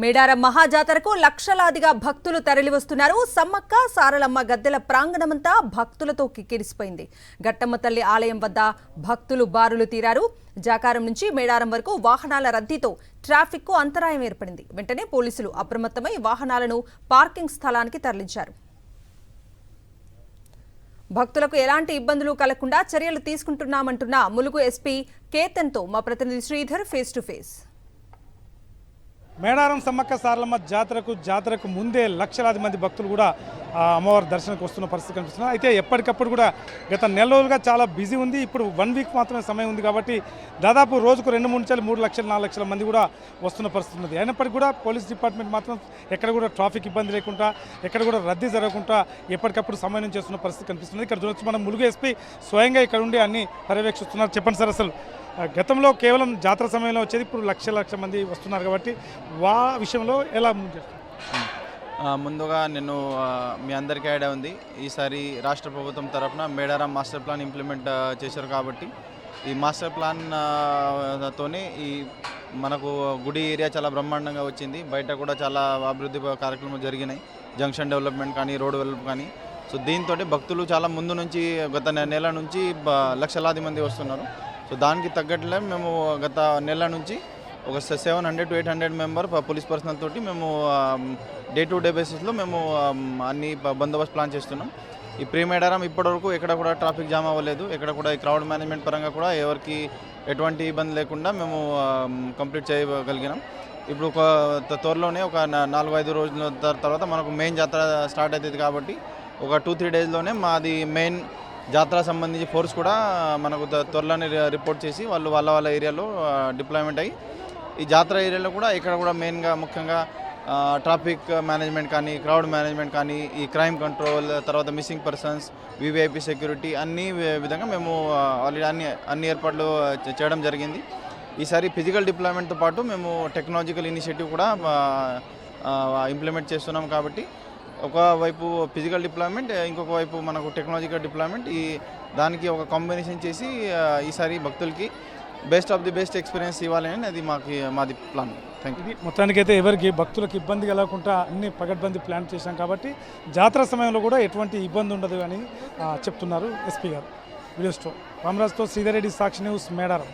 మేడారం మహాజాతరకు లక్షలాదిగా భక్తులు తరలివస్తున్నారు. సమ్మక్క సారలమ్మ గద్దెల ప్రాంగణమంతా భక్తులతో కిక్కిరిసిపోయింది. గట్టమ్మ తల్లి ఆలయం వద్ద భక్తులు బారులు తీరారు. జాకారం నుంచి మేడారం వరకు వాహనాల రద్దీతో ట్రాఫిక్ కు అంతరాయం ఏర్పడింది. వెంటనే పోలీసులు అప్రమత్తమై వాహనాలను పార్కింగ్ స్థలానికి తరలించారు. భక్తులకు ఎలాంటి ఇబ్బందులు కలగకుండా చర్యలు తీసుకుంటున్నామంటున్న ములుగు ఎస్పీ కేతన్తో మా ప్రతినిధి Sridhar face to face. Medaram Sammakka Saralamma జాతరకు ముందే లక్షలాది మంది భక్తులు కూడా అమ్మవారి దర్శనకు వస్తున్న పరిస్థితి కనిపిస్తున్నారు. అయితే ఎప్పటికప్పుడు కూడా గత నెల రోజులుగా చాలా బిజీ ఉంది. ఇప్పుడు 1 వీక్ మాత్రమే సమయం ఉంది కాబట్టి దాదాపు రోజుకు 2-3 లక్షలు 4 లక్షల మంది కూడా వస్తున్న పరిస్థితి ఉంది. అయినప్పటికీ కూడా పోలీస్ డిపార్ట్మెంట్ మాత్రం ఎక్కడ కూడా ట్రాఫిక్ ఇబ్బంది లేకుండా, ఎక్కడ కూడా రద్దీ జరగకుండా ఎప్పటికప్పుడు సమన్వయం చేస్తున్న పరిస్థితి కనిపిస్తుంది. ఇక్కడ చూడొచ్చు, మనం ములుగు ఎస్పీ స్వయంగా ఇక్కడ ఉండి అన్ని పర్యవేక్షిస్తున్నారు. చెప్పండి సార్, అసలు గతంలో కేవలం జాతర సమయంలో వచ్చేది, ఇప్పుడు లక్ష మంది వస్తున్నారు కాబట్టి విషయంలో ఎలా ముందుగా నేను మీ అందరికీ ఐడియా ఉంది, ఈసారి రాష్ట్ర ప్రభుత్వం తరఫున మేడారం మాస్టర్ ప్లాన్ ఇంప్లిమెంట్ చేశారు. కాబట్టి ఈ మాస్టర్ ప్లాన్ తోనే ఈ మనకు గుడి ఏరియా చాలా బ్రహ్మాండంగా వచ్చింది. బయట కూడా చాలా అభివృద్ధి కార్యక్రమాలు జరిగినాయి, జంక్షన్ డెవలప్మెంట్ కానీ, రోడ్ డెవలప్ కానీ. సో దీంతో భక్తులు చాలా ముందు నుంచి గత నెల నుంచి లక్షలాది మంది వస్తున్నారు. సో దానికి తగ్గట్లే మేము గత నెల నుంచి ఒక 700 to 800 మెంబర్ పోలీస్ పర్సనల్ తోటి మేము డే టు డే బేసిస్లో మేము అన్ని బందోబస్తు ప్లాన్ చేస్తున్నాం. ఈ ప్రీ మేడారం ఇప్పటివరకు ఎక్కడ కూడా ట్రాఫిక్ జామ్ అవ్వలేదు. ఎక్కడ కూడా ఈ క్రౌడ్ మేనేజ్మెంట్ పరంగా కూడా ఎవరికి ఎటువంటి ఇబ్బంది లేకుండా మేము కంప్లీట్ చేయగలిగినాం. ఇప్పుడు ఒక త్వరలోనే ఒక 4-5 రోజుల తర్వాత మనకు మెయిన్ జాతర స్టార్ట్ అవుతుంది. కాబట్టి ఒక 2-3 డేస్లోనే మాది మెయిన్ జాతర సంబంధించి ఫోర్స్ కూడా మనకు త్వరలోనే రిపోర్ట్ చేసి వాళ్ళ ఏరియాలో డిప్లాయ్మెంట్ అయ్యి ఈ జాతర ఏరియాలో కూడా ఇక్కడ కూడా మెయిన్గా ముఖ్యంగా ట్రాఫిక్ మేనేజ్మెంట్ కానీ, క్రౌడ్ మేనేజ్మెంట్ కానీ, ఈ క్రైమ్ కంట్రోల్, తర్వాత మిస్సింగ్ పర్సన్స్, వివిఐపి సెక్యూరిటీ అన్ని విధంగా మేము ఆల్రెడీ అన్ని ఏర్పాట్లు చేయడం జరిగింది. ఈసారి ఫిజికల్ డిప్లాయ్మెంట్తో పాటు మేము టెక్నాలజికల్ ఇనిషియేటివ్ కూడా ఇంప్లిమెంట్ చేస్తున్నాం. కాబట్టి ఒకవైపు ఫిజికల్ డిప్లాయ్మెంట్, ఇంకొక వైపు మనకు టెక్నాలజికల్ డిప్లాయ్మెంట్, ఈ దానికి ఒక కాంబినేషన్ చేసి ఈసారి భక్తులకి best of the best experience ఇవ్వాలని అది మాది ప్లాన్. Thank you. మొత్తానికైతే ఎవరికి భక్తులకు ఇబ్బంది కలగకుండా అన్ని పగడ్బందీ ప్లాన్ చేశాం కాబట్టి జాతర సమయంలో కూడా ఎటువంటి ఇబ్బంది ఉండదు అని చెప్తున్నారు ఎస్పీ గారు. వీడియో స్టోర్ రామరాజ్తో శ్రీధర్ రెడ్డి, సాక్షి న్యూస్, మేడారం.